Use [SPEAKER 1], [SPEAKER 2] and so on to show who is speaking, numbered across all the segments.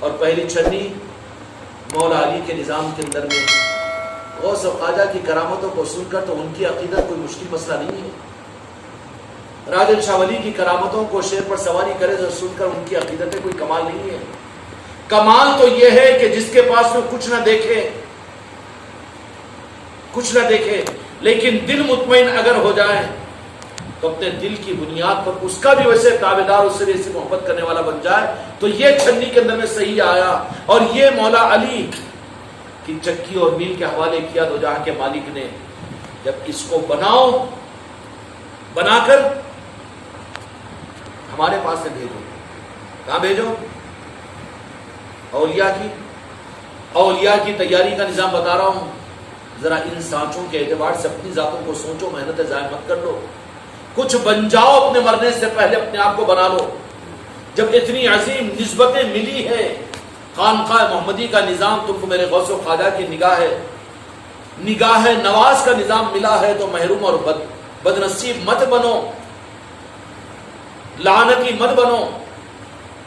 [SPEAKER 1] اور پہلی چھنی مولا علی کے نظام کے اندر میں غوث و خواجہ کی کرامتوں کو سن کر تو ان کی عقیدت کوئی مشکل مسئلہ نہیں ہے۔ راجن شاہ ولی کی کرامتوں کو شیر پر سواری کرے تو سن کر ان کی عقیدت میں کوئی کمال نہیں ہے۔ کمال تو یہ ہے کہ جس کے پاس میں کچھ نہ دیکھے لیکن دل مطمئن اگر ہو جائے تو اپنے دل کی بنیاد پر اس کا بھی ویسے تابعدار، اس سے بھی ایسی محبت کرنے والا بن جائے تو یہ چھنی کے اندر میں صحیح آیا۔ اور یہ مولا علی کی چکی اور میل کے حوالے کیا دو جہاں کے مالک نے، جب اس کو بنا کر ہمارے پاس سے بھیجو۔ کہاں بھیجو؟ اولیاء کی تیاری کا نظام بتا رہا ہوں۔ ذرا ان سانچوں کے اعتبار سے اپنی ذاتوں کو سوچو، محنت ضائع مت کر لو، کچھ بن جاؤ اپنے مرنے سے پہلے، اپنے آپ کو بنا لو۔ جب اتنی عظیم نسبتیں ملی ہے، خانقاہ محمدی کا نظام تم کو میرے غوث و خواجہ کی نگاہ نواز کا نظام ملا ہے تو محروم اور بدنصیب مت بنو، لعنتی مت بنو،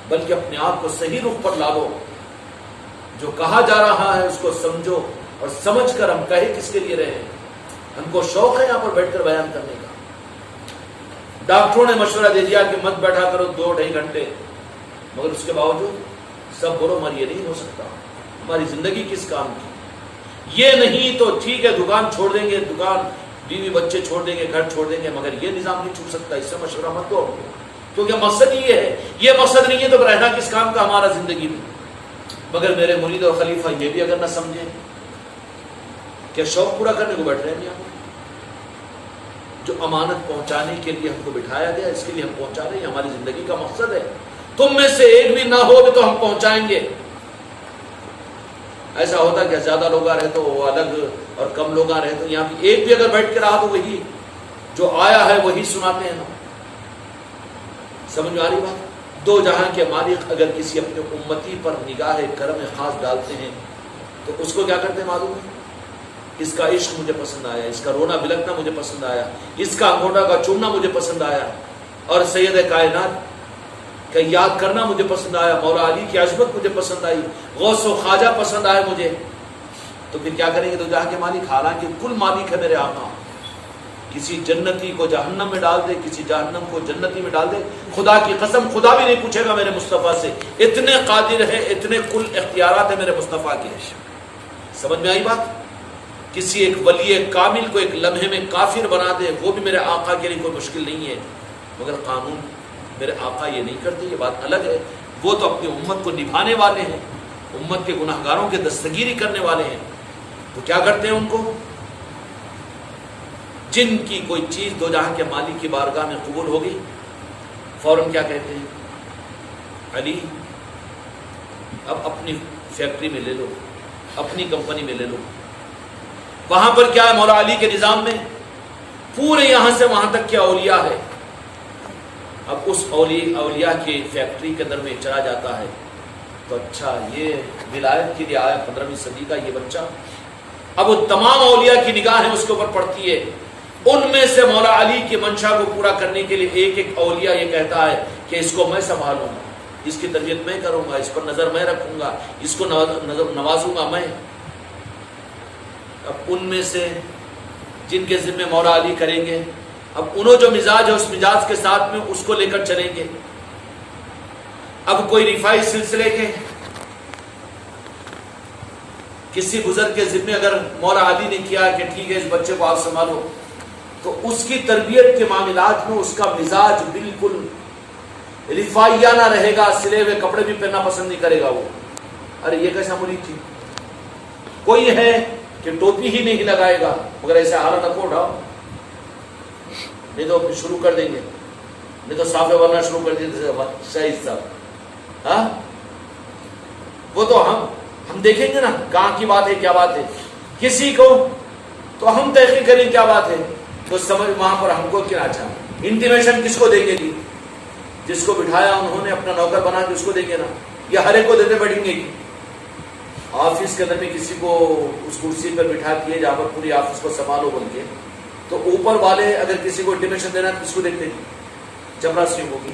[SPEAKER 1] بلکہ اپنے آپ کو صحیح رخ پر لا لو۔ جو کہا جا رہا ہے اس کو سمجھو اور سمجھ کر ہم کہے کس کے لیے رہے ہیں۔ ہم کو شوق ہے یہاں پر بیٹھ کر بیان کرنے کا۔ ڈاکٹروں نے مشورہ دے دیا کہ مت بیٹھا کرو 2-2.5 گھنٹے، مگر اس کے باوجود سب بولو مر یہ نہیں ہو سکتا، ہماری زندگی کس کام کی؟ یہ نہیں تو ٹھیک ہے دکان چھوڑ دیں گے، دکان بیوی بچے چھوڑ دیں گے، گھر چھوڑ دیں گے، مگر یہ نظام نہیں چھوٹ سکتا، اس سے مشورہ مت دو، کیونکہ مقصد یہ ہے۔ یہ مقصد نہیں ہے تو رہنا کس کام کا ہمارا زندگی میں؟ مگر میرے مرید اور خلیفہ یہ بھی اگر نہ سمجھیں، کیا شوق پورا کرنے کو بیٹھ رہے ہیں؟ یہاں جو امانت پہنچانے کے لیے ہم کو بٹھایا گیا، اس کے لیے ہم پہنچا رہے ہیں، ہماری زندگی کا مقصد ہے۔ تم میں سے ایک بھی نہ ہو بھی تو ہم پہنچائیں گے۔ ایسا ہوتا کہ زیادہ لوگ آ رہے تو وہ الگ اور کم لوگ آ رہے تو یہاں بھی ایک بھی اگر بیٹھ کے رہا تو وہی جو آیا ہے وہی سناتے ہیں نا۔ سمجھ میں آ رہی بات؟ دو جہاں کے مالک اگر کسی اپنے امتی پر نگاہ کرم خاص ڈالتے ہیں تو اس کو کیا کرتے ہیں معلوم ہے؟ اس کا عشق مجھے پسند آیا، اس کا رونا بلکنا مجھے پسند آیا، اس کا انگوٹھا کا چومنا مجھے پسند آیا، اور سید کائنات کا یاد کرنا مجھے پسند آیا، مولا علی کی عظمت مجھے پسند آئی، غوث و خواجہ پسند آئے مجھے، تو پھر کیا کریں گے دو جہاں کے مالک؟ حالانکہ کل مالک ہے میرے آقا۔ کسی جنتی کو جہنم میں ڈال دے، کسی جہنم کو جنتی میں ڈال دے، خدا کی قسم خدا بھی نہیں پوچھے گا میرے مصطفیٰ سے، اتنے قادر ہے، اتنے کل اختیارات ہیں میرے مصطفیٰ کے۔ سمجھ میں آئی بات؟ کسی ایک ولی کامل کو ایک لمحے میں کافر بنا دے، وہ بھی میرے آقا کے لیے کوئی مشکل نہیں ہے، مگر قانون میرے آقا یہ نہیں کرتے، یہ بات الگ ہے۔ وہ تو اپنی امت کو نبھانے والے ہیں، امت کے گناہگاروں کے دستگیری کرنے والے ہیں، تو کیا کرتے ہیں ان کو؟ جن کی کوئی چیز دو جہاں کے مالک کی بارگاہ میں قبول ہوگی، فوراً کیا کہتے ہیں؟ علی اب اپنی فیکٹری میں لے لو، اپنی کمپنی میں لے لو۔ وہاں پر کیا ہے؟ مولا علی کے نظام میں پورے یہاں سے وہاں تک کیا اولیاء ہے۔ اب اس اولیاء کی فیکٹری کے اندر میں چلا جاتا ہے تو اچھا یہ ولایت کے لیے آیا 15ویں صدی کا یہ بچہ، اب وہ تمام اولیاء کی نگاہیں اس کے اوپر پڑتی ہے۔ ان میں سے مولا علی کی منشا کو پورا کرنے کے لیے ایک ایک اولیاء یہ کہتا ہے کہ اس کو میں سنبھالوں گا، اس کی تربیت میں کروں گا، اس پر نظر میں رکھوں گا، اس کو نوازوں گا میں۔ اب ان میں سے جن کے ذمہ مولا علی کریں گے، اب انہوں جو مزاج ہے اس مزاج کے ساتھ میں اس کو لے کر چلیں گے۔ اب کوئی رفاعی سلسلے کے کسی بزرگ کے ذمہ اگر مولا علی نے کیا کہ ٹھیک ہے اس بچے کو آپ سنبھالو، تو اس کی تربیت کے معاملات میں اس کا مزاج بالکل رفاعیانہ رہے گا، سلے ہوئے کپڑے بھی پہننا پسند نہیں کرے گا وہ۔ ارے یہ کیسا مرید تھی؟ کوئی ہے کہ ٹوپی ہی نہیں لگائے گا، مگر ایسے حالت رکھو اٹھاؤ، نہیں تو شروع کر دیں گے، نہیں تو صافے ورنہ شروع کر دیں گے شہید صاحب۔ ہاں وہ تو ہم دیکھیں گے نا کہاں کی بات ہے کیا بات ہے، کسی کو تو ہم تحقیق کریں کیا بات ہے تو سمجھ وہاں پر ہم کو کیا اچھا انٹیمیشن کس کو دیں گے جی؟ جس کو بٹھایا انہوں نے اپنا نوکر بنا کے اس کو دیں گے نا، یا ہر ایک کو دیتے بیٹھیں گے؟ آفس کے اندر میں کسی کو اس کرسی پر بٹھا کے جہاں پر پوری آفس کو سنبھالو بول کے، تو اوپر والے اگر کسی کو انٹیمیشن دینا تو کس کو دیکھتے ہیں؟ چپراسی ہوگی،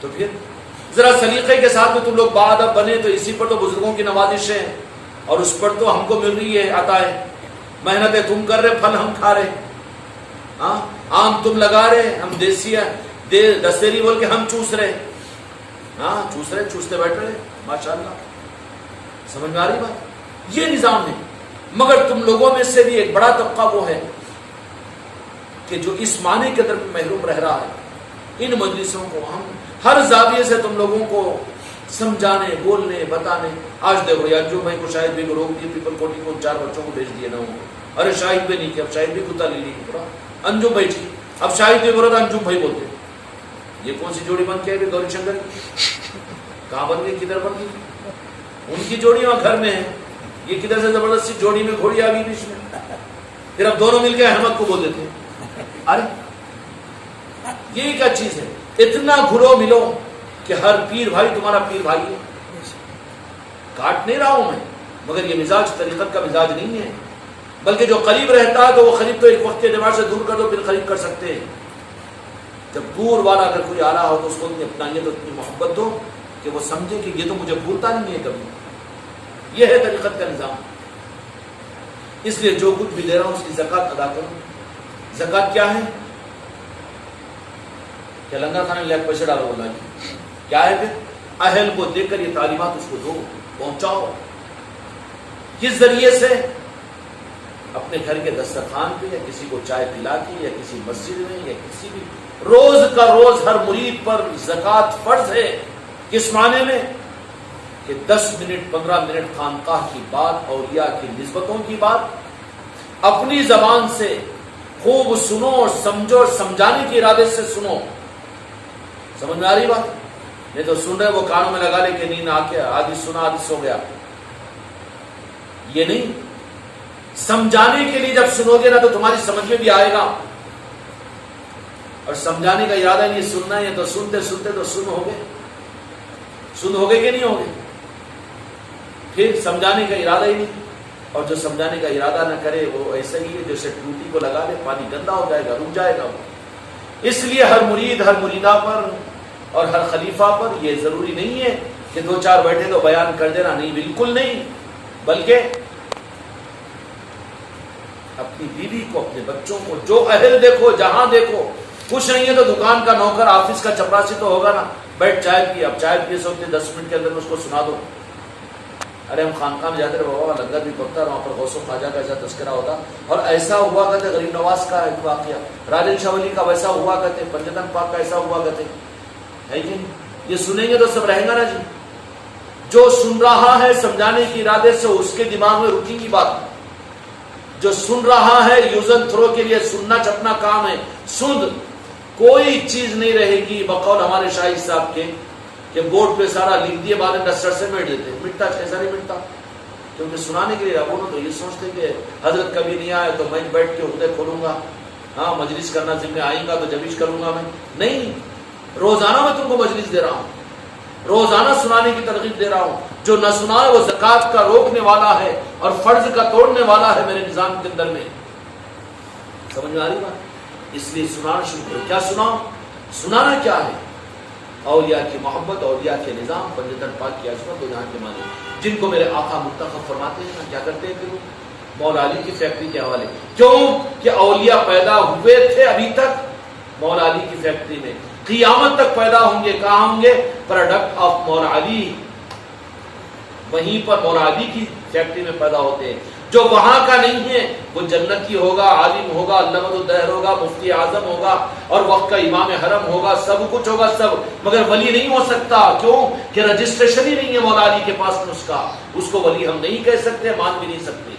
[SPEAKER 1] تو پھر ذرا سلیقے کے ساتھ میں تم لوگ باادب بنے تو اسی پر تو بزرگوں کی نوازش ہے، اور اس پر تو ہم کو مل رہی ہے عطائیں، محنتیں تم کر رہے، پھل ہم کھا رہے، ہاں آم تم لگا رہے، ہم دیسی دستیری بول کے ہم چوس رہے، ہاں چوس رہے، چوستے بیٹھ رہے، ماشاءاللہ۔ سمجھ میں آ رہی بات؟ یہ نظام ہے۔ مگر تم لوگوں میں سے بھی ایک بڑا طبقہ وہ ہے کہ جو اس معنی کے اندر محروم رہ رہا ہے۔ ان مجلسوں کو ہم ہر زاویے سے تم لوگوں کو سمجھانے، بولنے، بتانے۔ آج دیکھو یار جو بھائی کو شاہد بھی کو روک دیے، پیپل کوٹی کو 4 بچوں کو بھیج دیے نہ ہوں، ارے شاہد بھی نہیں کیا، اب شاہد بھی کتا لے لی پورا، انجم بھائی تھی، اب شاہد بھی بولا تھا انجم بھائی بولتے۔ یہ کون سی جوڑی بن کے آئی گوری شنکر کی؟ کہاں بن گئی، کدھر بن گئی؟ ان کی جوڑی وہاں گھر میں ہے، یہ کدھر سے زبردستی جوڑی میں گھوڑی آ گئی بیچ میں، پھر اب دونوں مل کے احمد کو بول دیتے ہیں۔ ارے یہ کیا چیز ہے؟ اتنا گھلو ملو کہ ہر پیر بھائی تمہارا پیر بھائی ہے۔ کاٹ نہیں رہا ہوں میں، مگر یہ مزاج طریقت کا مزاج نہیں ہے، بلکہ جو قریب رہتا ہے تو وہ قریب تو ایک وقت کے اعتبار سے دور کر دو، پھر قریب کر سکتے ہیں۔ جب دور والا اگر کوئی آ رہا ہو تو اس کو اتنی اپنائیت اور اتنی محبت دو کہ وہ سمجھے کہ یہ تو مجھے بھولتا نہیں ہے کبھی۔ یہ ہے طریقت کا نظام۔ اس لیے جو کچھ بھی دے رہا ہوں اس کی زکوٰۃ ادا کروں۔ زکوٰۃ کیا ہے؟ کیا لنگر کھانے لے پیسے ڈالو؟ بولا جی کیا ہے؟ پھر اہل کو دے کر یہ تعلیمات اس کو دو، پہنچاؤ۔ کس ذریعے سے؟ اپنے گھر کے دسترخوان پہ، یا کسی کو چائے پلا کے، یا کسی مسجد میں، یا کسی بھی روز کا روز ہر مرید پر زکوٰۃ فرض ہے۔ کس معنی میں؟ کہ 10 منٹ 15 منٹ خانقاہ کی بات، اولیاء کی نسبتوں کی بات اپنی زبان سے خوب سنو اور سمجھو، اور سمجھانے کے ارادے سے سنو۔ سمجھ میں آ رہی بات؟ نہیں تو سن رہے وہ کانوں میں لگا لے کہ نیند آ کے آدھی سنا آدھی سو گیا۔ یہ نہیں، سمجھانے کے لیے جب سنو گے نا تو تمہاری سمجھ میں بھی آئے گا، اور سمجھانے کا ارادہ نہیں سننا ہے تو سنتے سنتے تو سن ہوگے کہ نہیں ہوگے؟ پھر سمجھانے کا ارادہ ہی نہیں، اور جو سمجھانے کا ارادہ نہ کرے وہ ایسا ہی ہے جیسے ٹوٹی کو لگا لے، پانی گندا ہو جائے گا، رک جائے گا وہ۔ اس لیے ہر مرید، ہر مریدہ پر اور ہر خلیفہ پر یہ ضروری نہیں ہے کہ 2-4 بیٹھے تو بیان کر دینا، نہیں، بالکل نہیں، بلکہ اپنی بیوی کو، اپنے بچوں کو، جو اہل دیکھو، جہاں دیکھو، کچھ نہیں ہے تو دکان کا نوکر، آفس کا چپراسی تو ہوگا نا، بیٹھ چائے پی، اب چائے پیے سوچتے 10 منٹ کے اندر اس کو سنا دو۔ ارے ہم خانقاہ میں جاتے رہے بابا، لنگر بھی پکتا، وہاں پر غوث و خواجہ کا ایسا تذکرہ ہوتا، اور ایسا ہوا کرتے غریب نواز کا ایک واقعہ، راجن شاہ ولی کا ویسا ہوا کرتے، پنجتن پاک کا ایسا ہوا کرتے، ہے کہ یہ سنیں گے تو سب رہیں گا نا جی۔ جو سن رہا ہے سمجھانے کے ارادے سے اس کے دماغ میں رکیں گی بات، جو سن رہا ہے یوزن تھرو کے لیے سننا چپنا کام ہے، سن کوئی چیز نہیں رہے گی، بقول ہمارے شاہد صاحب کے کہ بورڈ پہ سارا لکھ دیے، بعد میں ڈسٹر سے مٹ دیتے، مٹتا کیسا نہیں مٹتا، کیونکہ سنانے کے لیے وہ تو یہ سوچتے کہ حضرت کبھی نہیں آئے تو میں بیٹھ کے عہدے کھولوں گا، ہاں مجلس کرنا ذمہ آئیں گا تو جبیش کروں گا میں، نہیں، روزانہ میں تم کو مجلس دے رہا ہوں، روزانہ سنانے کی ترغیب دے رہا ہوں۔ جو نہ سنا ہے وہ زکوٰۃ کا روکنے والا ہے اور فرض کا توڑنے والا ہے میرے نظام کے اندر میں۔ سمجھ میں آ رہی بات؟ اس لیے سنانا شروع کرو۔ کیا سناؤ؟ سنانا کیا ہے؟ اولیاء کی محبت، اولیاء کے نظام، پنجتن پاک کی عظمت و جہاں کے معنی، جن کو میرے آقا منتخب فرماتے ہیں نا، کیا کرتے ہیں پھر وہ مولا علی کی فیکٹری کے حوالے، کیوں کہ اولیاء پیدا ہوئے تھے ابھی تک مولا علی کی فیکٹری میں، قیامت تک پیدا ہوں گے، کہاں ہوں گے؟ پروڈکٹ آف مولا علی، وہیں پر مولا علی کی فیکٹری میں پیدا ہوتے ہیں۔ جو وہاں کا نہیں ہے وہ جنتی ہوگا، عالم ہوگا، علامۃ الدہر ہوگا، مفتی اعظم ہوگا، اور وقت کا امام حرم ہوگا، سب کچھ ہوگا سب، مگر ولی نہیں ہو سکتا، کیوں کہ رجسٹریشن ہی نہیں ہے مولا علی کے پاس میں، اس کو ولی ہم نہیں کہہ سکتے، مان بھی نہیں سکتے۔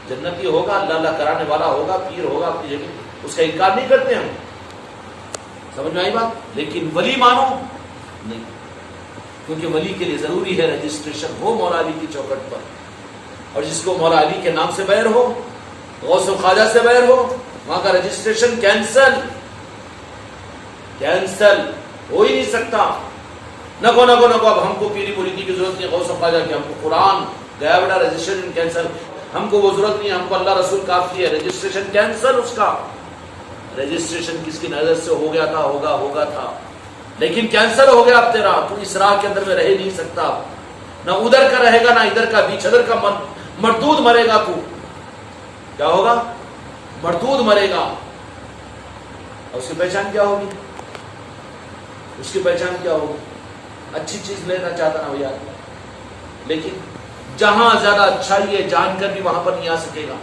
[SPEAKER 1] جنتی ہوگا، اللہ اللہ کرانے والا ہوگا، پیر ہوگا اپنی جگہ، اس کا انکار نہیں کرتے ہم، سمجھ میں آئی بات؟ لیکن ولی مانو نہیں، کیونکہ ولی کے لیے ضروری ہے رجسٹریشن ہو مولا علی کی چوکٹ پر، اور جس کو مولا علی کے نام سے بیر ہو، غوث و خواجہ سے بیر ہو، وہاں کا رجسٹریشن کینسل ہو ہی نہیں سکتا۔ نکو اب ہم کو پیری مریدی کی ضرورت نہیں، غوث و خواجہ کی، ہم کو قرآن گیا بیٹا، رجسٹریشن کینسل، ہم کو وہ ضرورت نہیں، ہم کو اللہ رسول کافی ہے، رجسٹریشن کینسل۔ اس کا رجسٹریشن کس کی نظر سے ہو گیا تھا، ہوگا تھا، لیکن کینسر ہو گیا اب تیرا، تو اس راہ کے اندر میں رہ نہیں سکتا، نہ ادھر کا رہے گا نہ ادھر کا، بیچ ادھر کا مردود مرے گا، تو کیا ہوگا؟ مردود مرے گا۔ اور اس کی پہچان کیا ہوگی؟ اس کی پہچان کیا ہوگی؟ اچھی چیز لینا چاہتا نا بھیا، لیکن جہاں زیادہ اچھائی ہے جان کر بھی وہاں پر نہیں آ سکے گا۔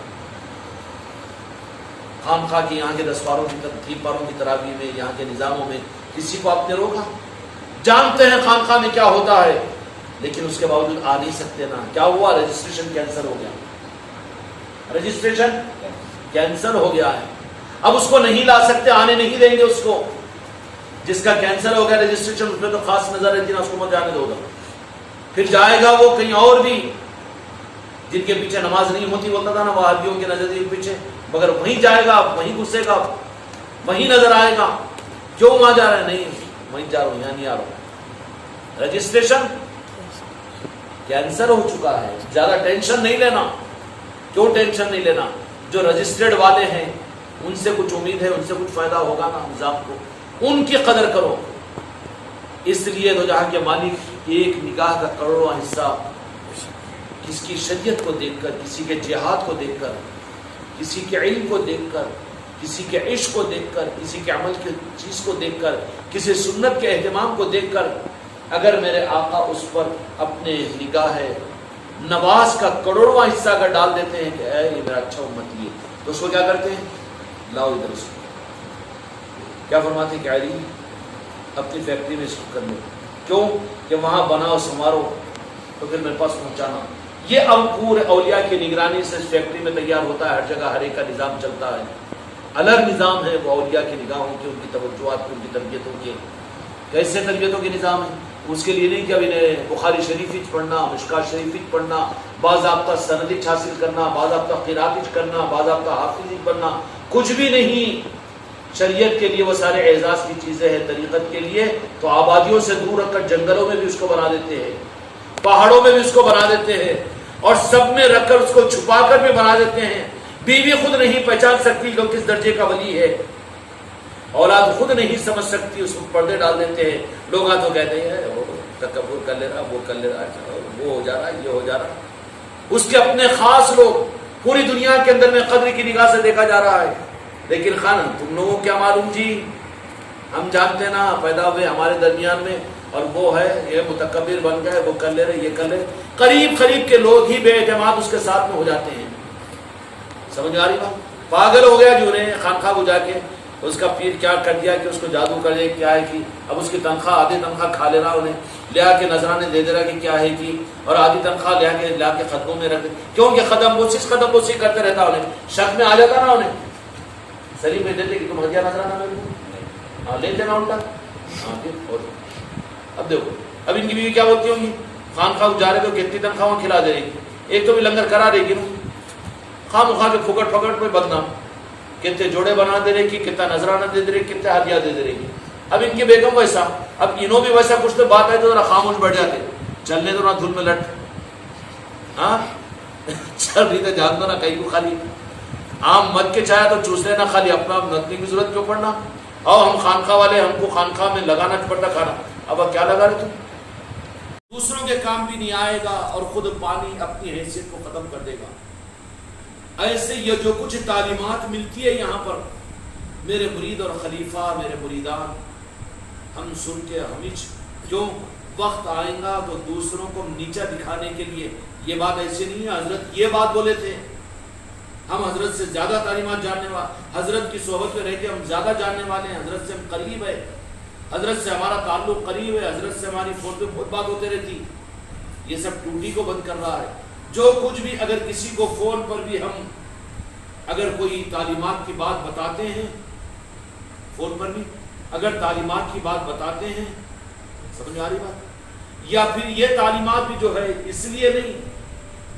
[SPEAKER 1] خانخواہ کی یہاں کے 10 پاروں کی 3 پاروں کی تراویح میں، یہاں کے نظاموں میں کسی کو آپ نے روکا؟ جانتے ہیں خانخواہ میں کیا ہوتا ہے، لیکن اس کے باوجود آ نہیں سکتے نا۔ کیا ہوا؟ رجسٹریشن کینسل ہو گیا، رجسٹریشن کینسل ہو گیا ہے، اب اس کو نہیں لا سکتے، آنے نہیں دیں گے اس کو۔ جس کا کینسل ہو گیا رجسٹریشن، اس میں تو خاص نظر رہتی نا، اس کو مت جانے دو گا۔ پھر جائے گا وہ کہیں اور بھی، جن کے پیچھے نماز نہیں ہوتی بولتا تھا نا وہابیوں کے نظریے کے پیچھے، مگر وہیں جائے گا، وہیں گھسے گا، وہیں نظر آئے گا۔ کیوں وہاں جا رہے ہیں؟ نہیں وہیں جا رہا ہوں، یہاں نہیں آ رہا ہوں۔ رجسٹریشن کینسل ہو چکا ہے، زیادہ ٹینشن نہیں لینا۔ کیوں ٹینشن نہیں لینا؟ جو رجسٹرڈ والے ہیں ان سے کچھ امید ہے، ان سے کچھ فائدہ ہوگا نا نظام کو، ان کی قدر کرو۔ اس لیے تو جہاں کے مالک ایک نگاہ کا کروڑواں حصہ کسی کی شریعت کو دیکھ کر، کسی کے جہاد کو دیکھ کر، کسی کے علم کو دیکھ کر، کسی کے عشق کو دیکھ کر، کسی کے عمل کی چیز کو دیکھ کر، کسی سنت کے اہتمام کو دیکھ کر، اگر میرے آقا اس پر اپنے نگاہ نواز کا کروڑواں حصہ اگر ڈال دیتے ہیں کہ اے یہ میرا اچھا امتی ہے، تو اس کو کیا کرتے ہیں؟ لاؤ ادھر اس کو۔ کیا فرماتے ہیں کہ علی اپنی فیکٹری میں اس کو کر لو، کیوں کہ وہاں بناؤ سنوارو تو پھر میرے پاس پہنچانا۔ یہ اب پورے اولیاء کی نگرانی سے اس فیکٹری میں تیار ہوتا ہے، ہر جگہ ہر ایک کا نظام چلتا ہے، الگ نظام ہے وہ اولیاء کی نگاہوں کے، ان کی توجہات کے، ان کی تربیتوں کے۔ کیسے تربیتوں کے نظام ہے؟ اس کے لیے نہیں کہ ابھی بخاری شریف پڑھنا، مشکات شریف پڑھنا، باضابطہ سند حاصل کرنا، باضابطہ قرات کرنا، باضابطہ حافظ پڑھنا، کچھ بھی نہیں۔ شریعت کے لیے وہ سارے اعزاز کی چیزیں ہیں، طریقت کے لیے تو آبادیوں سے دور رکھ کر جنگلوں میں بھی اس کو بنا دیتے ہیں، پہاڑوں میں بھی اس کو بنا دیتے ہیں، اور سب میں رکھ کر اس کو چھپا کر بھی بنا دیتے ہیں۔ بیوی خود نہیں پہچان سکتی کہ کس درجے کا ولی ہے، اولاد خود نہیں سمجھ سکتی، اس کو پردے ڈال دیتے ہیں۔ لوگ تو کہتے ہیں وہ تکبر کر لے رہا، وہ کر لے رہا، وہ ہو جا رہا، یہ ہو جا رہا۔ اس کے اپنے خاص لوگ پوری دنیا کے اندر میں قدر کی نگاہ سے دیکھا جا رہا ہے، لیکن خان تم لوگوں کو کیا معلوم جی، ہم جانتے نا پیدا ہوئے ہمارے درمیان میں، اور وہ ہے یہ متکبر بن گئے، وہ کر لے رہے، یہ کر لے۔ قریب قریب کے لوگ ہی بے اعتماد اس کے ساتھ میں ہو جاتے ہیں۔ سمجھ آ رہی بات؟ پاگل ہو گیا جو انہیں خانخواہ کو جا کے اس کا پیر کیا کر دیا کہ اس کو جادو کر دے، کیا ہے کہ اب اس کی تنخواہ آدھی تنخواہ کھا لے رہا، انہیں لیا کے نذرانے دے دے رہا کہ کیا ہے کہ، اور آدھی تنخواہ لا کے قدموں میں رکھ دے، کیونکہ قدم بوسی کرتے رہتا، انہیں شک میں آ جاتا نا، انہیں سلیم میں دیتے کہ تم ہدیہ نذرانہ میں لیتے نا الٹا۔ اب دیکھو اب ان کی بیوی کیا بولتی ہوں گی، خانخواہ جا رہے تو کتنی تنخواہ کھلا دے رہی گی، ایک تو بھی لنگر کرا دے گی نا، خواہ مخواہ کے پھکٹ پھکٹ میں بدنام، کتنے جوڑے بنا دے رہے گی، کتنا نذرانہ دے دے رہے گی، کتنے ہدیہ دے دے رہے گی۔ اب ان کی بیگم ویسا، اب انہوں بھی ویسا، کچھ تو بات ہے تو ذرا خاموش بیٹھ جاتے، چلنے دو نا دھن میں لٹ، ہاں چل رہی تو جان دو نا کہیں کو، خالی آم مت کے چاہے تو چوس لینا، خالی اپنا نتنے کی ضرورت کیوں پڑنا، اور ہم خانخواہ والے، ہم کو خانخواہ میں لگانا پڑتا کھانا، اب کیا لگا رہے تم؟ دوسروں کے کام بھی نہیں آئے گا اور خود پانی اپنی حیثیت کو ختم کر دے گا۔ ایسے یہ جو کچھ تعلیمات ملتی ہے یہاں پر، میرے مرید اور خلیفہ، میرے مریدان، ہم سن کے ہمیش کیوں وقت آئے گا تو دوسروں کو نیچا دکھانے کے لیے، یہ بات ایسے نہیں ہے، حضرت یہ بات بولے تھے، ہم حضرت سے زیادہ تعلیمات جاننے والے، حضرت کی صحبت میں رہ کے ہم زیادہ جاننے والے ہیں، حضرت سے ہم قریب ہے، حضرت سے ہمارا تعلق قریب ہے، حضرت سے ہماری فون پہ بہت بات ہوتے رہتی، یہ سب ٹوٹی کو بند کر رہا ہے۔ جو کچھ بھی اگر کسی کو فون پر بھی ہم اگر کوئی تعلیمات کی بات بتاتے ہیں، فون پر بھی اگر تعلیمات کی بات بتاتے ہیں، سمجھ آ رہی بات؟ یا پھر یہ تعلیمات بھی جو ہے اس لیے نہیں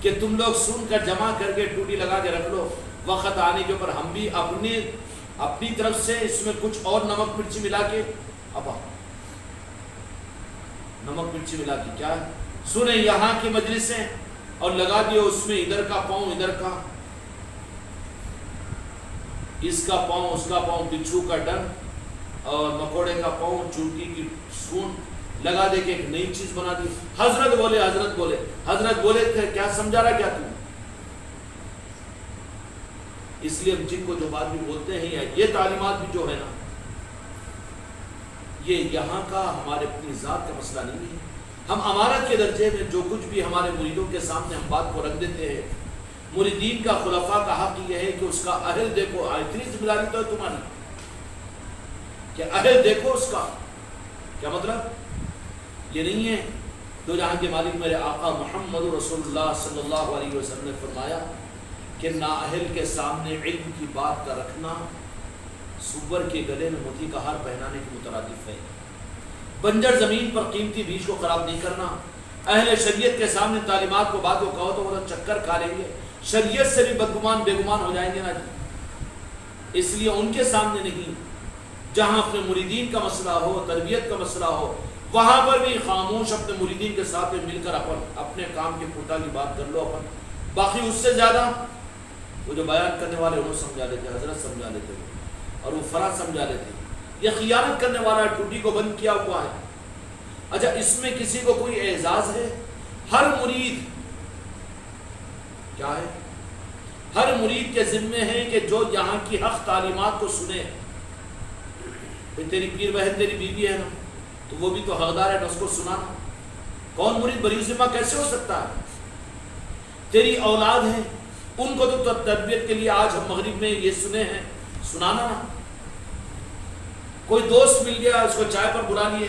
[SPEAKER 1] کہ تم لوگ سن کر جمع کر کے ٹوٹی لگا کے رکھ لو، وقت آنے کے اوپر ہم بھی اپنی طرف سے اس میں کچھ اور نمک مرچی ملا کے، اب نمک مرچی ملا کے کیا ہے، سنیں یہاں کی مجلسیں اور لگا دیے اس میں ادھر کا پاؤں ادھر کا، اس کا پاؤں اس کا پاؤں، بچھو کا ڈر، اور مکوڑے کا پاؤں، چوٹی کی سونڈ لگا دے کے ایک نئی چیز بنا دی. حضرت بولے تھے کیا سمجھا رہا کیا تم؟ اس لیے ہم جن کو جو بات بھی بولتے ہیں، یہ تعلیمات بھی جو ہے نا، یہ یہاں کا ہمارے اپنی ذات کا مسئلہ نہیں ہے. ہم امارت کے درجے میں جو کچھ بھی ہمارے مریدوں کے سامنے ہم بات کو رکھ دیتے ہیں، مریدین کا خلفاء کا حق یہ ہے کہ اس کا اہل دیکھو. اتنی ذمہ داری تو ہے تمہاری کہ اہل دیکھو اس کا. کیا مطلب؟ یہ نہیں ہے. دو جہاں کے مالک میرے آقا محمد رسول اللہ صلی اللہ علیہ وسلم نے فرمایا کہ نااہل کے سامنے علم کی بات کا رکھنا سور کے گلے میں موتی کا ہار پہنانے کے مترادف ہے. بنجر زمین پر قیمتی بیج کو خراب نہیں کرنا. اہل شریعت کے سامنے تعلیمات کو بات کو کہو تو وہ چکر کھا لیں گے، شریعت سے بھی بدگمان بے گمان ہو جائیں گے نا جی. اس لیے ان کے سامنے نہیں، جہاں اپنے مریدین کا مسئلہ ہو، تربیت کا مسئلہ ہو، وہاں پر بھی خاموش اپنے مریدین کے ساتھ مل کر اپنے کام کی پورتا کی بات کر لو. باقی اس سے زیادہ وہ جو بیان کرنے والے انہوں سمجھا لیتے، حضرت سمجھا لیتے اور وہ فرا سمجھا لیتے. یہ خیانت کرنے والا ٹوٹی کو بند کیا ہوا ہے. اچھا اس میں کسی کو کوئی اعزاز ہے؟ ہر مرید کیا ہے؟ ہر مرید کے ذمے ہے کہ جو یہاں کی حق تعلیمات کو سنے. تیری پیر بہن تیری بیوی ہے نا، تو وہ بھی تو حقدار ہے نا اس کو سنانا. کون مرید بری ذمہ کیسے ہو سکتا ہے؟ تیری اولاد ہے، ان کو تو تربیت کے لیے آج ہم مغرب میں یہ سنے ہیں، سنانا نا. کوئی دوست مل گیا اس کو چائے پر بلا لیے،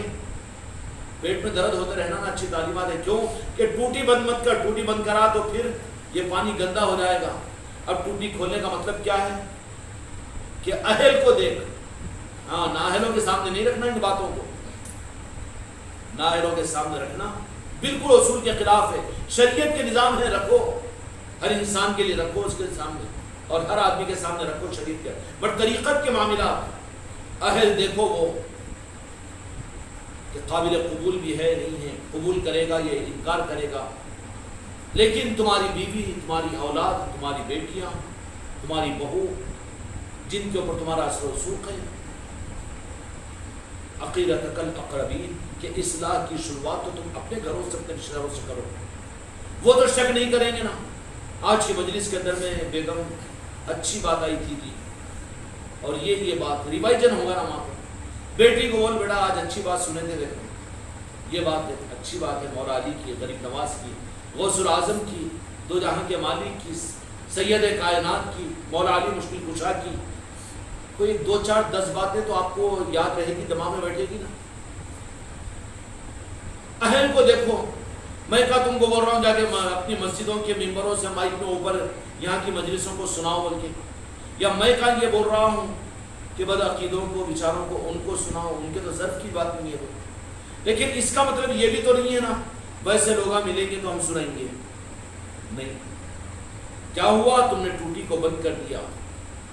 [SPEAKER 1] پیٹ میں درد ہوتے رہنا نا اچھی تعلیمات ہے. کیوں کہ ٹوٹی بند مت کر، ٹوٹی بند کرا تو پھر یہ پانی گندا ہو جائے گا. اب ٹوٹی کھولنے کا مطلب کیا ہے کہ اہل کو دیکھ. ہاں نااہلوں کے سامنے نہیں رکھنا ان باتوں کو، نااہلوں کے سامنے رکھنا بالکل اصول کے خلاف ہے. شریعت کے نظام ہے، رکھو ہر انسان کے لیے، رکھو اس کے سامنے اور ہر آدمی کے سامنے رکھو شریعت کے. بٹ طریقت کے معاملات اہل دیکھو وہ کہ قابل قبول بھی ہے نہیں ہے، قبول کرے گا یا انکار کرے گا. لیکن تمہاری بیوی، تمہاری اولاد، تمہاری بیٹیاں، تمہاری بہو، جن کے اوپر تمہارا اثر و رسوخ ہے، عقیدتک الاقربین کہ اصلاح کی شروعات تو تم اپنے گھروں سے، اپنے رشتہ داروں سے کرو. وہ تو شک نہیں کریں گے نا. آج کی مجلس کے اندر میں بیگم اچھی بات آئی تھی اور یہ بات ریوائجن ہوگا نا وہاں پر. بیٹی کو بول بیٹا آج اچھی بات سنے تھے، دیکھو یہ بات اچھی بات ہے، مولا علی کی، غریب نواز کی، غوث العظم کی، دو جہاں کے مالک کی، سید کائنات کی، مولا علی مشکل کشا کی. کوئی 2 4 10 باتیں تو آپ کو یاد رہے گی، دماغ میں بیٹھے گی نا. اہل کو دیکھو. میں کہا تم کو بول رہا ہوں جا کے اپنی مسجدوں کے ممبروں سے مائک میں اوپر یہاں کی مجلسوں کو سناؤ بول کے، یا میں کہا یہ بول رہا ہوں کہ بد عقیدوں کو، بیچاروں کو، ان کو سناؤ، ان کے تو ضرب کی بات نہیں ہے. لیکن اس کا مطلب یہ بھی تو نہیں ہے نا ویسے لوگ ملیں گے تو ہم سنائیں گے. نہیں. کیا ہوا؟ تم نے ٹوٹی کو بند کر دیا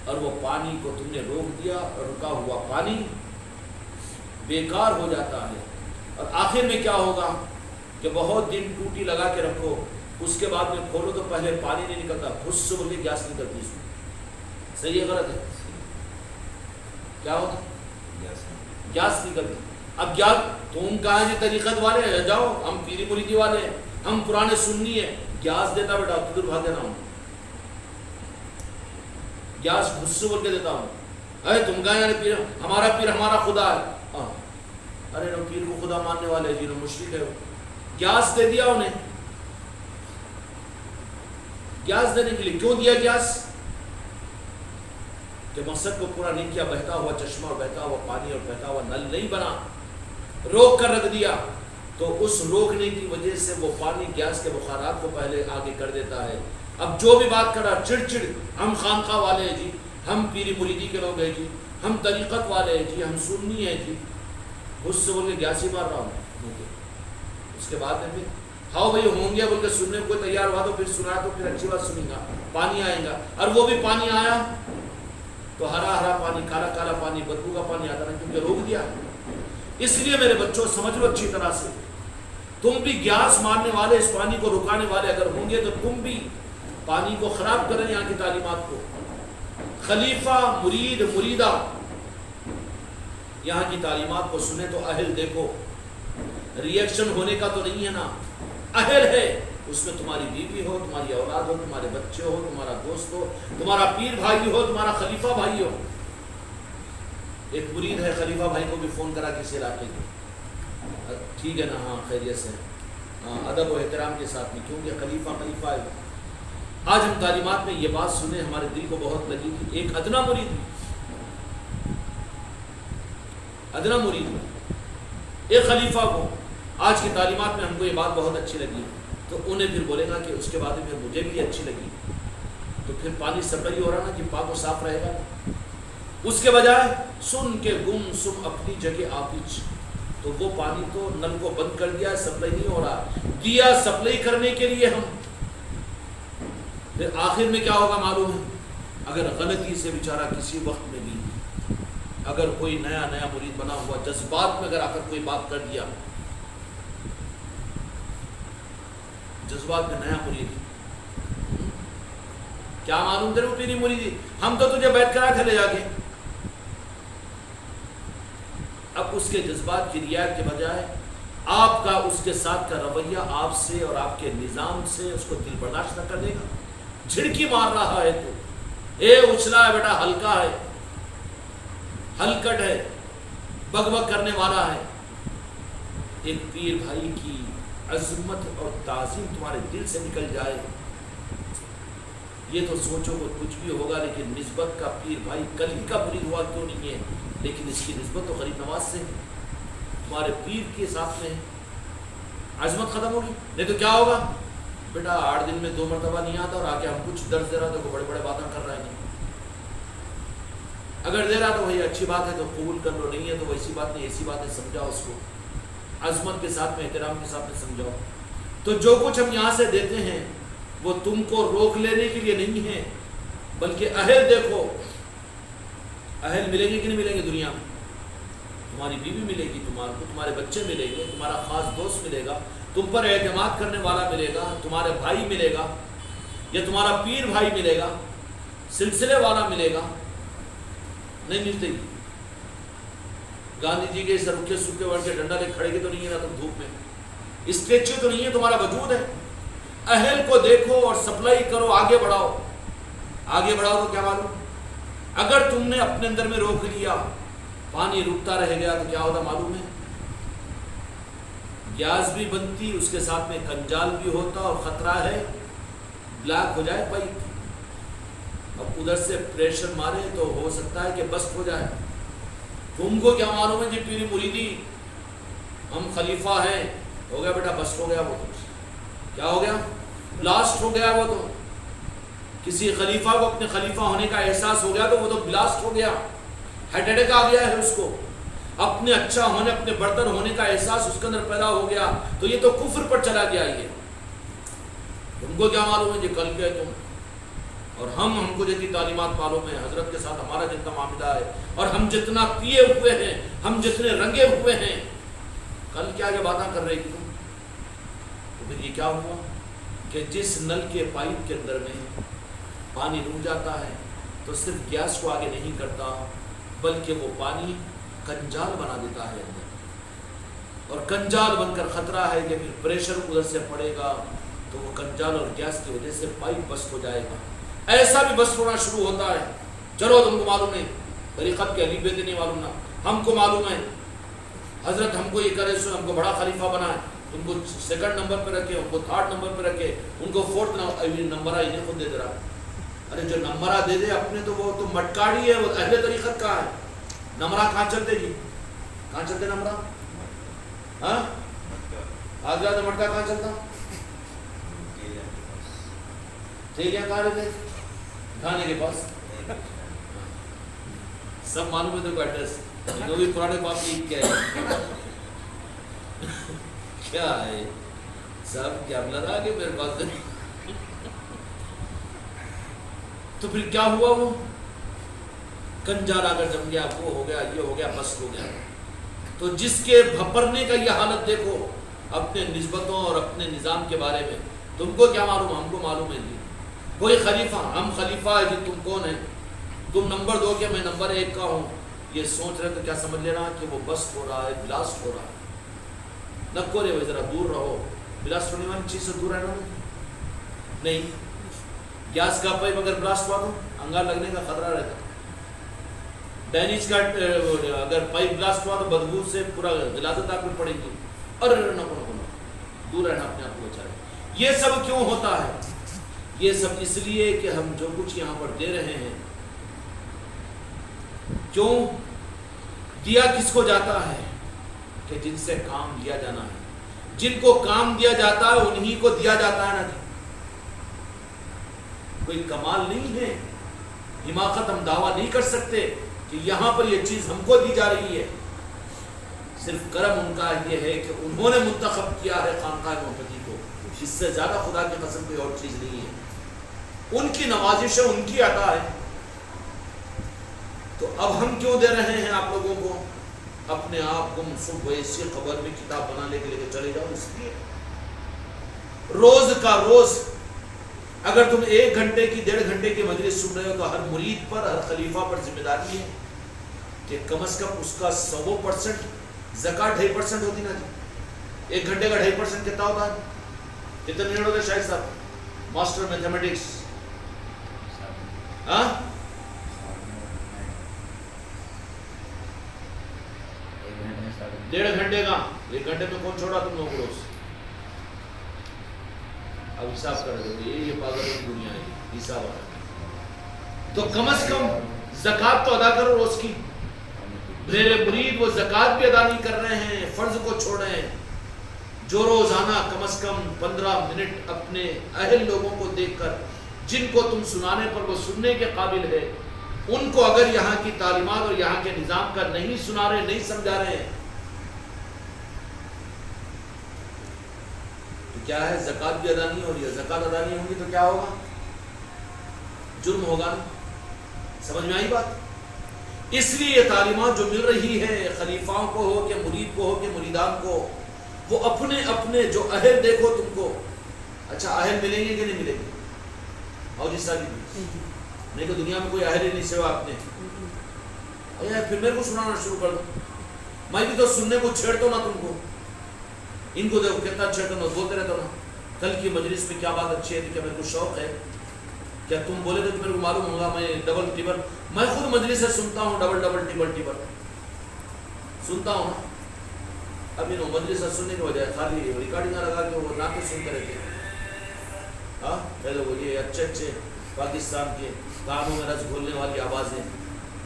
[SPEAKER 1] اور وہ پانی کو تم نے روک دیا، اور رکا ہوا پانی بیکار ہو جاتا ہے. اور آخر میں کیا ہوگا کہ بہت دن ٹوٹی لگا کے رکھو، اس کے بعد میں کھولو تو پہلے پانی نہیں نکلتا، خود سے بول کے گیس نکلتی اس میں. صحیح ہے غلط ہے؟ کیا ہوتا؟ گیس نکلتی. اب گیس تم کہاں جی طریقت والے ہیں، جاؤ ہم پیری مریدی والے ہیں، ہم پرانے سنی ہیں. گیس دیتا بیٹا تو دور بھاگ دینا ہوں، گیس خود سے بول کے دیتا ہوں. ارے تم کہاں یار پیر، ہمارا پیر ہمارا خدا ہے. ارے نو پیر کو خدا ماننے والے جی، نو مشرک ہے. گیس دے دیا انہیں. گیس دینے کے لیے کیوں دیا گیس؟ کہ مقصد کو پورا نہیں کیا. بہتا ہوا چشمہ اور بہتا ہوا پانی اور بہتا ہوا نل نہیں بنا، روک کر رکھ دیا. تو اس روکنے کی وجہ سے وہ پانی گیس کے بخارات کو پہلے آگے کر دیتا ہے. اب جو بھی بات کر رہا چڑ چڑ، ہم خانقاہ والے ہیں جی، ہم پیری مریدی کے لوگ ہیں جی، ہم طریقت والے ہیں جی، ہم سنی ہیں جی، اس سے بول کے گیس ہی مار رہا ہوں. اس کے بعد میں پھر ہاؤ بھائی ہوں گے بول کے سننے کو کوئی تیار ہوا تو پھر سنا تو پھر اچھی بات سنیں گا، پانی آئے گا. اور وہ بھی پانی آیا تو ہرا ہرا پانی، کالا کالا پانی، بدبو کا پانی آتا نا، کیونکہ روک دیا. اس لیے میرے بچوں سمجھ لو اچھی طرح سے، تم بھی گیس مارنے والے، اس پانی کو رکانے والے اگر ہوں گے تو تم بھی پانی کو خراب کریں یہاں کی تعلیمات کو. خلیفہ، مرید، مریدہ یہاں کی تعلیمات کو سنیں تو اہل دیکھو، ریئیکشن ہونے کا تو نہیں ہے نا، اہل ہے، اس میں تمہاری بیوی ہو، تمہاری اولاد ہو، تمہارے بچے ہو، تمہارا دوست ہو، تمہارا پیر بھائی ہو، تمہارا خلیفہ بھائی ہو۔ ایک مرید ہے، خلیفہ بھائی کو بھی فون کرا کسی علاقے کے، ٹھیک ہے نا، ہاں خیریت سے، ہاں ادب و احترام کے ساتھ میں، کیونکہ خلیفہ خلیفہ ہے۔ آج ہم تعلیمات میں یہ بات سنیں، ہمارے دل کو بہت لگی کہ ایک ادنا مرید، ادنا مرید ایک خلیفہ کو، آج کی تعلیمات میں ہم کو یہ بات بہت اچھی لگی، تو انہیں پھر بولے گا کہ اس کے بعد میں مجھے بھی اچھی لگی، تو پھر پانی سپلائی ہو رہا نا کہ پاک و صاف رہے گا۔ اس کے بجائے سن کے گم سم اپنی جگہ آپیچ، تو وہ پانی تو نل کو بند کر دیا، سپلائی نہیں ہو رہا، دیا سپلائی کرنے کے لیے ہم، پھر آخر میں کیا ہوگا معلوم ہے؟ اگر غلطی سے بیچارہ کسی وقت میں بھی اگر کوئی نیا مرید بنا ہوا جذبات میں اگر آ کر کوئی بات کر دیا، جذبات میں نیا مرید، کیا معلوم تیرے کو پیری مریدی، ہم تو تجھے بیٹھ کرا تھے لے جا کے، اب اس کے جذبات کی رعایت کے بجائے آپ کا اس کے ساتھ کا رویہ آپ سے اور آپ کے نظام سے اس کو دل برداشت نہ کر دے گا، جھڑکی مار رہا ہے تو اے اچھلا ہے بیٹا، ہلکا ہے، ہلکٹ ہے، بگ بگ کرنے والا ہے۔ ایک پیر بھائی کی عظمت اور تعظیم تمہارے دل سے نکل جائے، یہ تو سوچو کہ کچھ بھی ہوگا، لیکن نسبت کا پیر بھائی کل ہی کا مرید ہوا کیوں نہیں ہے، لیکن اس کی نسبت تو غریب نواز سے ہے، تمہارے پیر کے ساتھ میں عظمت ختم ہوگی۔ نہیں تو کیا ہوگا؟ بیٹا 8 دن میں 2 مرتبہ نہیں آتا اور آ کے ہم کچھ درس دے رہا تو بڑے بڑے باتیں کر رہے ہیں، اگر دے رہا تو وہی اچھی بات ہے تو قبول کر لو، نہیں ہے تو ویسی بات نہیں، ایسی بات ہے، سمجھاؤ اس کو عظمت کے ساتھ میں، احترام کے ساتھ میں سمجھاؤ۔ تو جو کچھ ہم یہاں سے دیتے ہیں وہ تم کو روک لینے کے لیے نہیں ہے، بلکہ اہل دیکھو، اہل ملیں گے کہ نہیں ملیں گے دنیا میں؟ تمہاری بیوی ملے گی، تمہارے بچے ملیں گے، تمہارا خاص دوست ملے گا، تم پر اعتماد کرنے والا ملے گا، تمہارے بھائی ملے گا، یا تمہارا پیر بھائی ملے گا، سلسلے والا ملے گا، نہیں ملتے گی۔ گاندھی جی کے رکھے سکے بڑھ کے ڈنڈا لے کھڑے کے تو نہیں ہے نا تم دھوپ میں، اسٹیچو تو نہیں ہے، تمہارا وجود ہے۔ اہل کو دیکھو اور سپلائی کرو، آگے بڑھاؤ، آگے بڑھاؤ تو کیا معلوم، اگر تم نے اپنے اندر میں روک لیا، پانی رکتا رہ گیا تو کیا ہوتا معلوم ہے؟ گیس بھی بنتی، اس کے ساتھ میں کنجال بھی ہوتا، اور خطرہ ہے بلیک ہو جائے پائپ، اب ادھر سے پریشر مارے تو ہو سکتا ہے کہ بسٹ ہو جائے۔ تم کو کیا معلوم ہے جی پیری مریدی، ہم خلیفہ ہیں، ہو گیا بیٹا بسٹ ہو گیا، وہ تو کیا ہو گیا، بلاسٹ ہو گیا، وہ تو کسی خلیفہ کو اپنے خلیفہ ہونے کا احساس ہو گیا تو وہ تو بلاسٹ ہو گیا، ہارٹ اٹیک آ گیا ہے اس کو، اپنے اچھا ہونے، اپنے برتر ہونے کا احساس اس کے اندر پیدا ہو گیا، تو یہ تو کفر پر چلا گیا۔ یہ تم کو کیا معلوم ہے جی کل کے تم، اور ہم کو جتنی تعلیمات معلوم ہے، حضرت کے ساتھ ہمارا جتنا معاملہ ہے، اور ہم جتنا پیے ہوئے ہیں، ہم جتنے رنگے ہوئے ہیں، کل کیا یہ باتیں کر رہی تھی تم؟ تو پھر یہ کیا ہوا کہ جس نل کے پائپ کے اندر میں پانی رک جاتا ہے تو صرف گیس کو آگے نہیں کرتا، بلکہ وہ پانی کنجال بنا دیتا ہے اندر، اور کنجال بن کر خطرہ ہے کہ پھر پریشر ادھر سے پڑے گا تو وہ کنجال اور گیس کی وجہ سے پائپ بسٹ ہو جائے گا۔ ایسا بھی بسٹ ہونا شروع ہوتا ہے۔ چلو تم کو معلوم ہے، طریقت کے علی بیتے نہیں معلوم نا، ہم کو معلوم ہے، حضرت ہم کو یہ کرے سو، ہم کو بڑا خلیفہ بنا ہے، ان کو 2nd نمبر پہ رکھے، ان کو 3rd نمبر پہ رکھے، ان کو 4th نمبر انہیں خود دے دے رہا۔ ارے جو نمبرہ دے دے اپنے تو وہ تو مٹکاڑی ہے، وہ اہل طریقت کہاں ہے؟ نمبرہ کہاں چلتے جی؟ کہاں چلتے نمبرہ؟ ہاں آگرہ تو مٹکا کہاں چلتا؟ ٹھیک ہے، کہاں رہتے؟ گھانے کے پاس، سب معلوم ہے تو کو ایڈریس، جو بھی پرانے باپ کی کیا ہے کیا ہے سب کیا لگا کہ میرے پاس۔ تو پھر کیا ہوا، وہ کنجال آ کر جم گیا، وہ ہو گیا، یہ ہو گیا، بس ہو گیا۔ تو جس کے بھپرنے کا یہ حالت دیکھو اپنے نسبتوں اور اپنے نظام کے بارے میں، تم کو کیا معلوم، ہم کو معلوم ہے جی، کوئی خلیفہ، ہم خلیفہ ہے جی، تم کون ہے؟ تم نمبر 2 کے، میں نمبر 1 کا ہوں، یہ سوچ رہے تو کیا سمجھ لینا کہ وہ بسٹ ہو رہا ہے، بلاسٹ ہو رہا ہے. نہ کرے وہ ذرا دور رہو. بلاسٹ ہونے والی چیز سے دور رہنا نہیں. گیس کا پائپ اگر بلاسٹ ہوا تو انگار لگنے کا خطرہ رہتا. ڈینیج کا اگر پائپ بلاسٹ ہوا تو بدبو سے پورا غلاظت آپ کو پڑے گی. اور دور رہنا، اپنے آپ کو بچا رہے. یہ سب کیوں ہوتا ہے؟ یہ سب اس لیے کہ ہم جو کچھ یہاں پر دے رہے ہیں، کیوں دیا کس کو جاتا ہے؟ کہ جن سے کام لیا جانا ہے. جن کو کام دیا جاتا ہے انہی کو دیا جاتا ہے نا. کوئی کمال نہیں ہے، حماقت ہم دعویٰ نہیں کر سکتے کہ یہاں پر یہ چیز ہم کو دی جا رہی ہے. صرف کرم ان کا یہ ہے کہ انہوں نے منتخب کیا ہے خانقاہ محمدی کو. اس سے زیادہ خدا کی قسم کوئی اور چیز نہیں ہے. ان کی نوازش ہے، ان کی عطا ہے. تو اب ہم کیوں دے رہے ہیں آپ لوگوں کو؟ اپنے آپ کو صبح ایسی خبر میں کتاب بنانے کے لیے چلے جاؤ. اس لیے روز کا روز اگر تم 1 گھنٹے کی 1.5 گھنٹے کی مجلس سن رہے ہو تو ہر مرید پر، ہر خلیفہ پر ذمہ داری ہے کہ کم از کم اس کا 100% زکوٰۃ 2.5% ہوتی نا جی. 1 گھنٹے کا 2.5% کتنا ہوتا ہے؟ کتنے منٹ ہوتے شاہد صاحب ماسٹر میتھمیٹکس؟ ہاں 1.5 گھنٹے کا. 1 گھنٹے میں کون چھوڑا تم لوگوں کو؟ اب حساب کر دو. یہ پاگل دنیا ہے حساب. تو کم از کم زکوٰۃ تو ادا کرو روز کی. میرے مرید وہ زکوٰۃ بھی ادا نہیں کر رہے ہیں، فرض کو چھوڑ رہے ہیں. جو روزانہ کم از کم 15 منٹ اپنے اہل لوگوں کو دیکھ کر، جن کو تم سنانے پر وہ سننے کے قابل ہے، ان کو اگر یہاں کی تعلیمات اور یہاں کے نظام کا نہیں سنا رہے، نہیں سمجھا رہے ہیں، تو کیا ہے؟ زکوٰۃ بھی ادا نہیں ہو رہی ہے. زکوٰۃ ادا نہیں ہوگی تو کیا ہوگا؟ جرم ہوگا نا. سمجھ میں آئی بات؟ اس لیے یہ تعلیمات جو مل رہی ہے خلیفاؤں کو ہو کہ مرید کو ہو کہ مریدان کو، وہ اپنے اپنے جو اہل دیکھو تم کو. اچھا اہل ملیں گے کہ نہیں ملیں گے؟ اور جس طرح نہیں کہ دنیا میں کوئی اہل ہی نہیں سوا اپنے. پھر میرے کو سنانا شروع کر دو. میں بھی تو سننے کو چھیڑتا ہوں نا تم کو. ان کو دیکھو کتنا چھیڑتا ہوں، بولتے رہتا ہوں نا کل کی مجلس میں کیا بات اچھی ہے. کیا میرے کو شوق ہے؟ کیا تم بولے تو میرے کو معلوم ہوگا میں ڈبل ٹیبل، میں خود مجلس سے سنتا ہوں ڈبل ٹیبل سنتا ہوں. ابھی نو مجلس سے سننے کے بجائے خالی ریکارڈنگ لگا کے وہ نعتیں سنتے رہتے ہیں. ہاں پہلے وہ یہ اچھے پاکستان کے کانوں میں رس گھولنے والی آوازیں،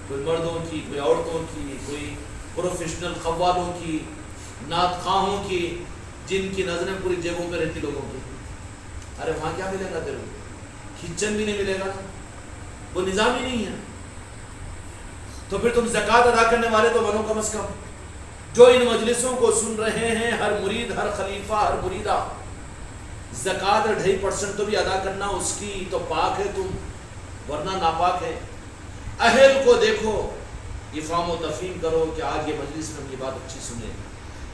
[SPEAKER 1] کوئی مردوں کی، کوئی عورتوں کی، کوئی پروفیشنل قوالوں کی، نعت خواہوں کی، جن کی نظریں پوری جیبوں پہ رہتی لوگوں کی. ارے وہاں کیا ملے گا تیرے کو؟ کچن بھی نہیں ملے گا. وہ نظام ہی نہیں ہے. تو پھر تم زکوٰۃ ادا کرنے والے تو بنو کم از کم. جو ان مجلسوں کو سن رہے ہیں، ہر مرید، ہر خلیفہ، ہر مریدہ، زکوٰۃ 2.5% تو بھی ادا کرنا اس کی تو پاک ہے تم، ورنہ ناپاک ہے. اہل کو دیکھو، افہام و تفہیم کرو کہ آج یہ مجلس میں ہم یہ بات اچھی سنیں.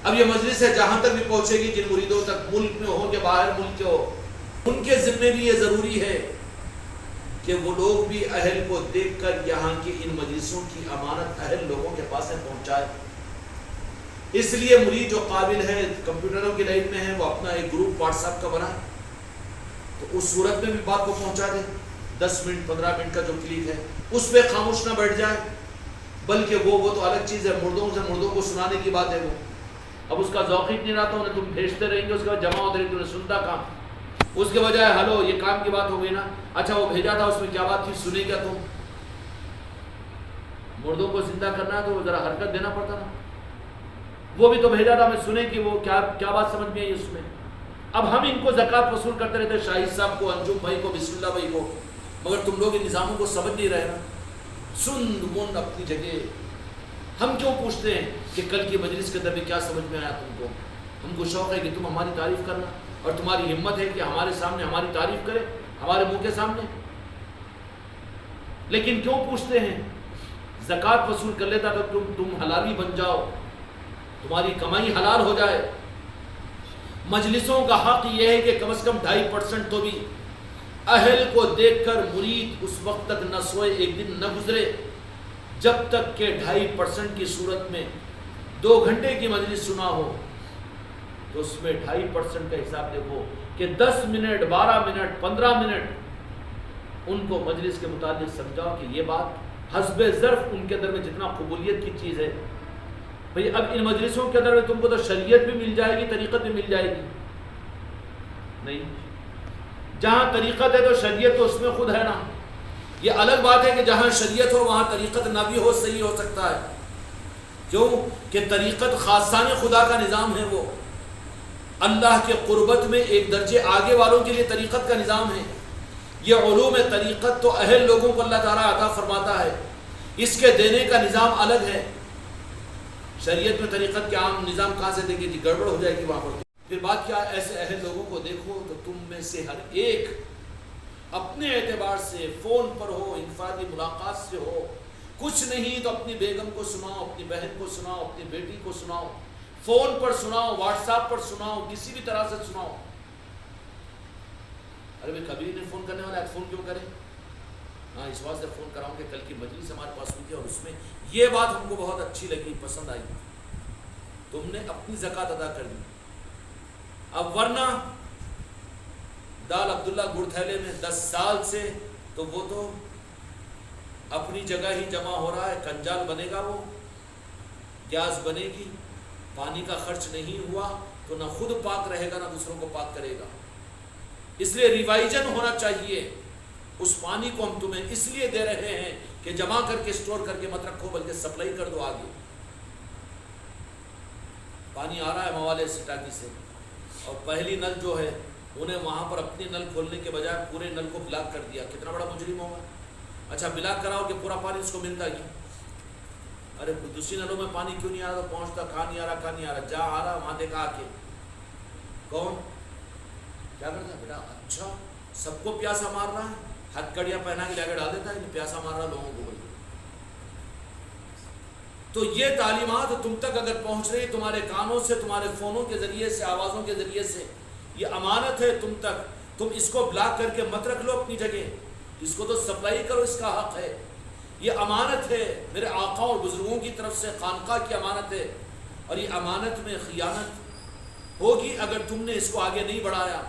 [SPEAKER 1] اب یہ مجلس ہے جہاں تک بھی پہنچے گی، جن مریدوں تک ملک میں ہو کہ باہر ملک کے ہو، ان کے ذمے بھی یہ ضروری ہے کہ وہ لوگ بھی اہل کو دیکھ کر یہاں کی ان مجلسوں کی امانت اہل لوگوں کے پاس پہنچائے. اس لیے مرید جو قابل ہے، کمپیوٹروں کی لائن میں ہے، وہ اپنا ایک گروپ واٹس ایپ کا بنائے تو اس صورت میں بھی بات کو پہنچا دے. 10 منٹ 15 منٹ کا جو کلک ہے اس پہ خاموش نہ بیٹھ جائے، بلکہ وہ تو الگ چیز ہے. مردوں کو سنانے کی بات ہے. وہ اب اس کا ذوق ہی نہیں رہتا. انہیں تم بھیجتے رہیں گے، اس کے بعد جمع ہوتے رہیں گے، تمہیں سنتا کام. اس کے بجائے ہلو یہ کام کی بات ہو گئی نا، اچھا وہ بھیجا تھا اس میں کیا بات تھی، سنی کیا تم؟ مردوں کو زندہ کرنا ہے تو ذرا حرکت دینا پڑتا نا. وہ بھی تو بھیجا تھا، میں سنے کہ وہ کیا بات سمجھ میں آئی اس میں. اب ہم ان کو زکوٰۃ وصول کرتے رہتے، شاہد صاحب کو، انجم بھائی کو، بسم اللہ بھائی کو، مگر تم لوگ ان نظاموں کو سمجھ نہیں رہے نا. سن من اپنی جگہ. ہم کیوں پوچھتے ہیں کہ کل کی مجلس کے اندر کیا سمجھ میں آیا تم کو؟ ہم کو شوق ہے کہ تم ہماری تعریف کرنا، اور تمہاری ہمت ہے کہ ہمارے سامنے ہماری تعریف کرے، ہمارے منہ کے سامنے. لیکن کیوں پوچھتے ہیں؟ زکوٰۃ وصول کر لیتا تو تم حلالی بن جاؤ، تمہاری کمائی حلال ہو جائے. مجلسوں کا حق یہ ہے کہ کم از کم 2.5% تو بھی اہل کو دیکھ کر مرید اس وقت تک نہ سوئے، ایک دن نہ گزرے جب تک کہ 2.5% کی صورت میں 2 گھنٹے کی مجلس سنا ہو تو اس میں 2.5% کا حساب دیکھو کہ 10 منٹ 12 منٹ 15 منٹ ان کو مجلس کے متعلق سمجھاؤ کہ یہ بات حسب ظرف ان کے اندر میں جتنا قبولیت کی چیز ہے. بھئی اب ان مجلسوں کے اندر میں تم کو تو شریعت بھی مل جائے گی, طریقت بھی مل جائے گی نہیں. جہاں طریقت ہے تو شریعت تو اس میں خود ہے نا. یہ الگ بات ہے کہ جہاں شریعت ہو وہاں طریقت نہ بھی ہو, صحیح ہو سکتا ہے. کیوں کہ طریقت خاصان خدا کا نظام ہے, وہ اللہ کے قربت میں ایک درجے آگے والوں کے لیے طریقت کا نظام ہے. یہ علوم طریقت تو اہل لوگوں کو اللہ تعالیٰ عطا فرماتا ہے, اس کے دینے کا نظام الگ ہے. شریعت میں طریقت کے عام نظام کہاں سے دیں گے جی, گڑبڑ ہو جائے گی وہاں پر. پھر بات کیا, ایسے اہل لوگوں کو دیکھو تو تم میں سے ہر ایک اپنے اعتبار سے فون پر ہو, انفرادی ملاقات سے ہو, کچھ نہیں تو اپنی بیگم کو سناؤ, اپنی بہن کو سناؤ, اپنی بیٹی کو سناؤ, فون پر سناؤ, واٹس ایپ پر سناؤ, کسی بھی طرح سے سناؤ. ارے بھائی کبھی نہیں فون کرنے والا, فون کیوں کریں؟ ہاں اس واسطے فون کراؤں کہ کل کی مجلس ہمارے پاس ہوئی تھی اور اس میں یہ بات ہم کو بہت اچھی لگی, پسند آئی, تم نے اپنی زکوٰۃ ادا کر دی. اب ورنہ دال عبداللہ گڑ تھیلے میں 10 سال سے تو وہ تو اپنی جگہ ہی جمع ہو رہا ہے. کنجال بنے گا, وہ گیس بنے گی, پانی کا خرچ نہیں ہوا تو نہ خود پاک رہے گا نہ دوسروں کو پاک کرے گا. اس لیے ریوائزن ہونا چاہیے. اس پانی کو ہم تمہیں اس لیے دے رہے ہیں کہ جمع کر کے اسٹور کر کے مت رکھو, بلکہ سپلائی کر دو آگے. پانی آ رہا ہے موالے سے, ٹانکی سے, اور پہلی نل جو ہے انہیں وہاں پر اپنی نل کھولنے کے بجائے پورے نل کو بلاک کر دیا. کتنا بڑا مجرم ہوگا. اچھا بلاک کراؤ کہ پورا پانی اس کو ملتا ہی. ارے دوسری نلوں میں پانی کیوں نہیں آ رہا, تو پہنچتا, کہاں نہیں آ رہا, کہاں نہیں آ رہا, جا آ رہا, وہاں دیکھا آ کے کون کیا کرتا ہے بیٹا, اچھا سب کو پیاسا مار رہا ہے, ہتھ کڑیاں پہنا کے جا کے ڈال دیتا ہے, پیاسا مار رہا لوگوں کو. بولے تو یہ تعلیمات تم تک اگر پہنچ رہی تمہارے کانوں سے, تمہارے فونوں کے ذریعے سے, آوازوں کے ذریعے سے, یہ امانت ہے تم تک. تم اس کو بلاک کر کے مت رکھ لو اپنی جگہ, اس کو تو سپلائی کرو, اس کا حق ہے. یہ امانت ہے میرے آقا اور بزرگوں کی طرف سے, خانقاہ کی امانت ہے. اور یہ امانت میں خیانت ہوگی اگر تم نے اس کو آگے نہیں بڑھایا.